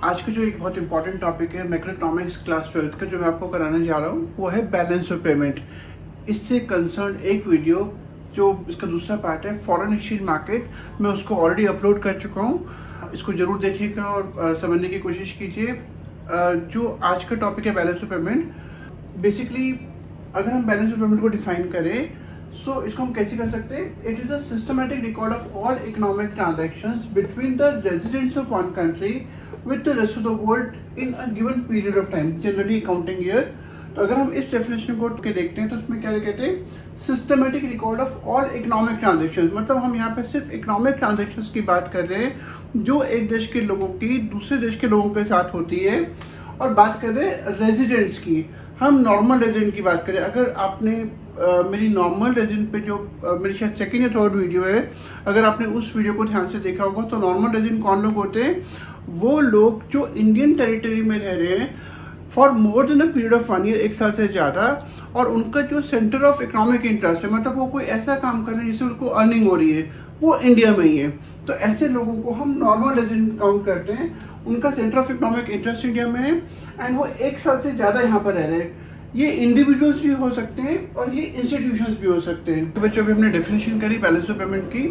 आज का जो एक बहुत इंपॉर्टेंट टॉपिक है मैक्रो इकोनॉमिक्स क्लास 12th का, जो मैं आपको कराने जा रहा हूँ वो है बैलेंस ऑफ पेमेंट। इससे कंसर्न एक वीडियो जो इसका दूसरा पार्ट है फॉरेन एक्सचेंज मार्केट, मैं उसको ऑलरेडी अपलोड कर चुका हूँ। इसको जरूर देखिएगा और समझने की कोशिश कीजिए। जो आज का टॉपिक है बैलेंस ऑफ पेमेंट, बेसिकली अगर हम बैलेंस ऑफ पेमेंट को डिफाइन करें सो इसको हम कैसे कर सकते हैं। It is a systematic record of all economic transactions between the residents of one country with the rest of the world in a given period of time, generally accounting year। तो अगर हम इस डेफिनेशन को के देखते हैं तो उसमें क्या कहते हैं, systematic record of all economic transactions. मतलब हम यहाँ पे सिर्फ इकोनॉमिक ट्रांजेक्शन्स की बात कर रहे हैं जो एक देश के लोगों की दूसरे देश के लोगों के साथ होती है, और बात कर रहे हैं रेजिडेंट्स की। हम नॉर्मल रेजिडेंट की बात करें, अगर आपने मेरी नॉर्मल रेजिडेंट पे जो मेरी शायद सेकेंड या थर्ड वीडियो है, अगर आपने उस वीडियो को ध्यान से देखा होगा तो नॉर्मल रेजिडेंट कौन लोग होते हैं, वो लोग जो इंडियन टेरिटरी में रह रहे हैं for more than a period of 1 year, एक साल से ज़्यादा, और उनका जो सेंटर ऑफ इकोनॉमिक इंटरेस्ट है, मतलब वो कोई ऐसा काम कर रहे हैं जिससे उनको अर्निंग हो रही है, वो इंडिया में ही है। तो ऐसे लोगों को हम नॉर्मल रेजिडेंट काउंट करते हैं। उनका centre of economic interest India में है एंड वो एक साल से ज़्यादा यहाँ पर रह रहे हैं। ये इंडिविजुअल्स भी हो सकते हैं और ये इंस्टीट्यूशंस भी हो सकते हैं। तो बच्चों, अभी हमने डेफिनेशन करी बैलेंस ऑफ पेमेंट की।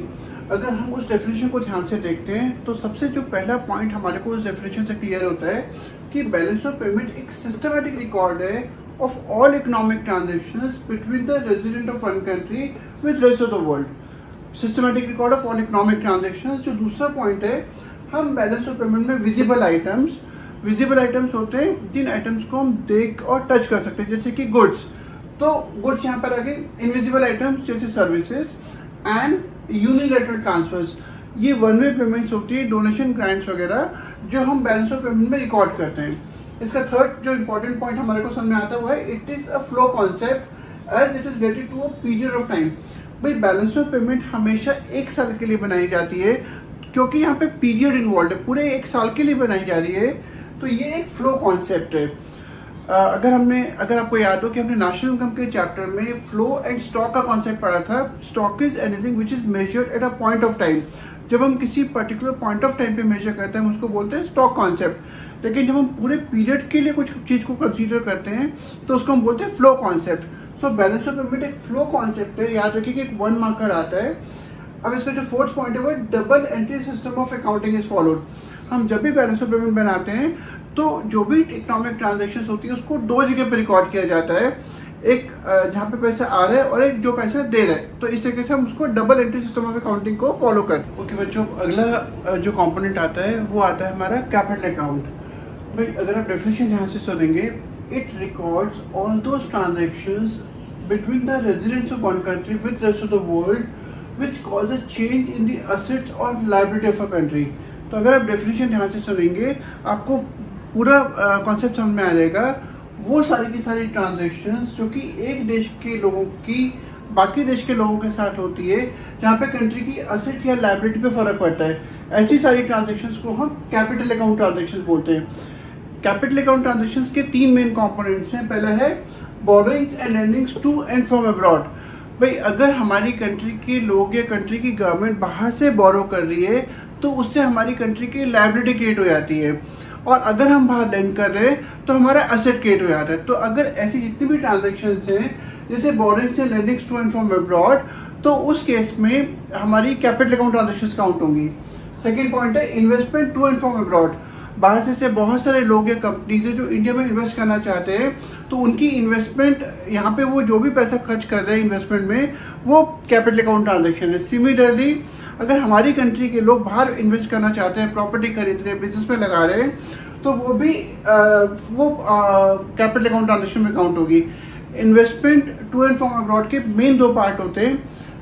अगर हम उस डेफिनेशन को ध्यान से देखते हैं तो सबसे जो पहला पॉइंट हमारे को उस डेफिनेशन से क्लियर होता है कि बैलेंस ऑफ पेमेंट एक सिस्टमैटिक रिकॉर्ड है of all economic transactions between the resident of one country with rest of the world. Systematic record of all economic transactions. जो दूसरा पॉइंट है, हम बैलेंस ऑफ पेमेंट में विजिबल आइटम्स होते हैं जिन items को हम देख और टच कर सकते हैं, जैसे कि गुड्स। तो गुड्स यहाँ पर आ गए। इनविजिबल आइटम्स जैसे सर्विसेज एंड यूनिलैटरल ट्रांसफर्स, ये वन वे पेमेंट्स होती है, डोनेशन, ग्रांट्स वगैरह, जो हम बैलेंस ऑफ पेमेंट में रिकॉर्ड करते हैं। इसका थर्ड जो इंपॉर्टेंट पॉइंट हमारे को समझ में आता है वो है it is a flow concept as it is related to a period of time. भाई बैलेंस ऑफ पेमेंट हमेशा एक साल के लिए बनाई जाती है क्योंकि यहाँ पे पीरियड इन्वॉल्व है, पूरे एक साल के लिए बनाई जा रही है। तो ये एक फ्लो कॉन्सेप्ट है। अगर आपको याद हो कि हमने नेशनल इनकम के चैप्टर में फ्लो एंड स्टॉक का कॉन्सेप्ट पढ़ा था। Stock is anything which is measured at a point of time. जब हम किसी पर्टिकुलर पॉइंट ऑफ टाइम पे मेजर करते हैं हम उसको बोलते हैं स्टॉक कॉन्सेप्ट। लेकिन जब हम पूरे पीरियड के लिए कुछ चीज़ को कंसीडर करते हैं तो उसको हम बोलते हैं flow concept. So balance of payment एक फ्लो कॉन्सेप्ट है। याद रखिए कि एक 1 मार्कर आता है। अब इसका जो फोर्थ पॉइंट है वो double entry system of accounting is followed. हम जब भी बैलेंस ऑफ पेमेंट बनाते हैं तो जो भी इकोनॉमिक ट्रांजैक्शंस होती है उसको 2 जगह पे रिकॉर्ड किया जाता है, एक जहाँ पे पैसा आ रहा है और एक जो पैसा दे रहा है। तो इस तरीके से हम उसको double entry system of accounting को फॉलो करते हैं। ओके बच्चों, अगला जो कंपोनेंट आता है वो आता है हमारा कैपिटल अकाउंट। भाई अगर आप डेफिनेशन ध्यान से सुनेंगे, it records all those transactions between the residents of one country with rest of the world which cause a change in the assets or liability of a country। तो अगर आप definition ध्यान से सुनेंगे आपको पूरा कॉन्सेप्ट समझ में आ जाएगा। वो सारी की सारी ट्रांजैक्शंस जो कि एक देश के लोगों की बाकी देश के लोगों के साथ होती है, जहाँ पे कंट्री की असेट या लायबिलिटी पे फर्क पड़ता है, ऐसी सारी ट्रांजैक्शंस को हम कैपिटल अकाउंट ट्रांजैक्शंस बोलते हैं। कैपिटल अकाउंट ट्रांजैक्शंस के 3 मेन कंपोनेंट्स हैं। पहला है borrowings and lendings to and from abroad. भाई अगर हमारी कंट्री के लोग या कंट्री की गवर्नमेंट बाहर से बोरो कर रही है तो उससे हमारी कंट्री की लायबिलिटी क्रिएट हो जाती है, और अगर हम बाहर लेंड कर रहे हैं तो हमारा एसेट क्रिएट हो जाता है। तो अगर ऐसी जितनी भी ट्रांजैक्शंस हैं जैसे borrowings and lendings to and from abroad, तो उस केस में हमारी कैपिटल अकाउंट ट्रांजैक्शंस काउंट होंगी। सेकेंड पॉइंट है investment to and from abroad. बाहर से बहुत सारे लोग या कंपनीज है जो इंडिया में इन्वेस्ट करना चाहते हैं, तो उनकी इन्वेस्टमेंट यहाँ पे वो जो भी पैसा खर्च कर रहे हैं इन्वेस्टमेंट में वो कैपिटल अकाउंट ट्रांजैक्शन है। सिमिलरली अगर हमारी कंट्री के लोग बाहर इन्वेस्ट करना चाहते हैं, प्रॉपर्टी खरीद रहे हैं, बिजनेस में लगा रहे हैं, तो वो भी कैपिटल अकाउंट ट्रांजैक्शन में काउंट होगी। Investment to and from abroad के मेन 2 पार्ट होते हैं।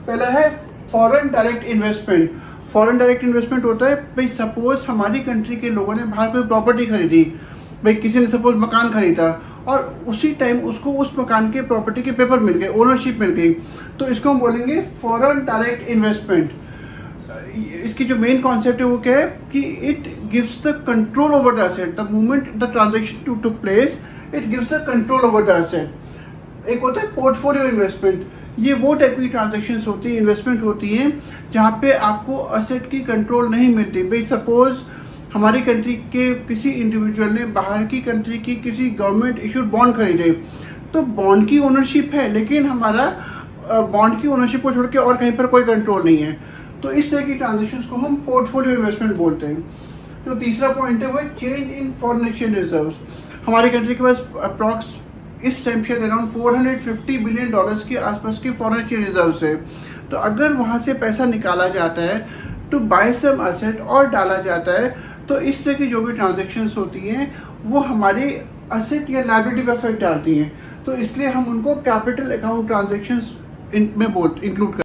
पहला है foreign direct investment. Foreign direct investment होता है, भाई सपोज हमारी कंट्री के लोगों ने बाहर कोई प्रॉपर्टी खरीदी, भाई किसी ने सपोज मकान खरीदा और उसी टाइम उसको उस मकान के प्रॉपर्टी के पेपर मिल गए, ओनरशिप मिल गई, तो इसको हम बोलेंगे फॉरेन डायरेक्ट इन्वेस्टमेंट। इसकी जो मेन कॉन्सेप्ट है वो क्या है कि it gives the control over the asset the moment the transaction took place, it gives the control over the asset. एक होता है पोर्टफोलियो इन्वेस्टमेंट। ये वो टाइप की ट्रांजैक्शंस होती हैं, इन्वेस्टमेंट होती हैं जहाँ पे आपको असेट की कंट्रोल नहीं मिलती। भाई सपोज हमारी कंट्री के किसी इंडिविजुअल ने बाहर की कंट्री की किसी गवर्नमेंट इशूड बॉन्ड खरीदे, तो बॉन्ड की ओनरशिप है, लेकिन हमारा बॉन्ड की ओनरशिप को छोड़ के और कहीं पर कोई कंट्रोल नहीं है। तो इस तरह की ट्रांजेक्शन्स को हम पोर्टफोलियो इन्वेस्टमेंट बोलते हैं। जो तीसरा पॉइंट है वो है change in foreign exchange reserves. हमारी कंट्री के पास अप्रॉक्स इस टाइम शायद अराउंड $450 बिलियन के आसपास की फॉरेन एक्सचेंज रिजर्व्स है। तो अगर वहाँ से पैसा निकाला जाता है टू बाय सम एसेट और डाला जाता है, तो इस तरह की जो भी ट्रांजेक्शन्स होती हैं वो हमारे एसेट या लायबिलिटी पर इफेक्ट डालती हैं। तो इसलिए हम उनको कैपिटल अकाउंट ट्रांजेक्शन्स में इंक्लूड